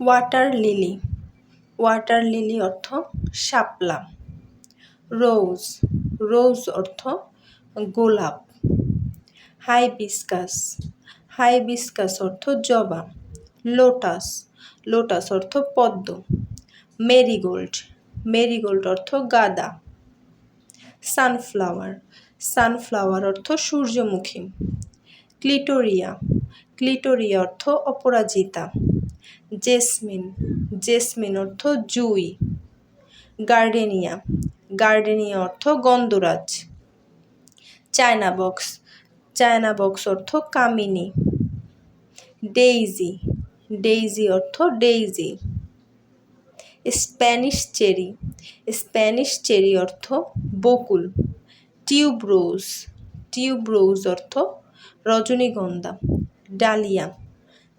Water lily, water lily অর্থ শাপলা। রোজ, রোজ অর্থ গোলাপ। হাইবিস্কাস, হাইবিস্কাস অর্থ জবা। লোটাস, লোটাস অর্থ পদ্ম। মেরিগোল্ড, মেরিগোল্ড অর্থ গাঁদা। সানফ্লাওয়ার, সানফ্লাওয়ার অর্থ সূর্যমুখী। ক্লিটোরিয়া, ক্লিটোরিয়া অর্থ অপরাজিতা। জেসমিন, জেসমিন অর্থ জুঁই। গার্ডেনিয়া, গার্ডেনিয়া অর্থ গন্ধরাজ। চায়না বক্স, চায়না বক্স অর্থ কামিনী। ডেইজি, ডেইজি অর্থ daisy. Spanish cherry, Spanish cherry অর্থ বকুল। টিউবরোজ, টিউবরোজ অর্থ রজনীগন্ধা। ডালিয়া,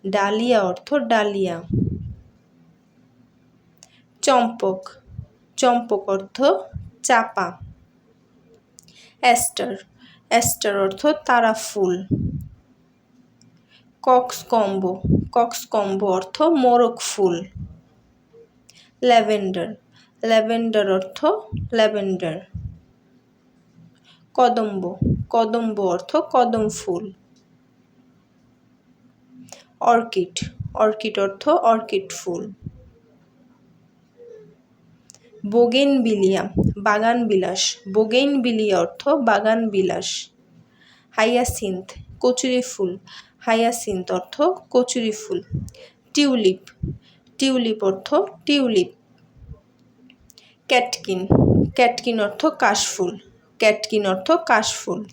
ডালিয়া অর্থ ডালিয়া। চম্পক, চম্পক অর্থ চাপা। অ্যাস্টার, অ্যাস্টার অর্থ তারা ফুল। কক্সকম্বো, কক্সকম্বো অর্থ মোরগ ফুল। ল্যাভেন্ডার, ল্যাভেন্ডার অর্থ ল্যাভেন্ডার। কদম্ব, কদম্ব অর্থ কদম ফুল। অর্কিড, অর্কিড অর্থ অর্কিড ফুল। বোগেনভিলিয়া, বাগান বিলাস, বোগেনভিলিয়া অর্থ বাগান বিলাস। হাইয়াসিন্থ, কচুরি ফুল, হাইয়াসিন্থ অর্থ কচুরি ফুল। টিউলিপ, টিউলিপ অর্থ টিউলিপ। ক্যাটকিন, ক্যাটকিন অর্থ কাশফুল, ক্যাটকিন অর্থ কাশফুল।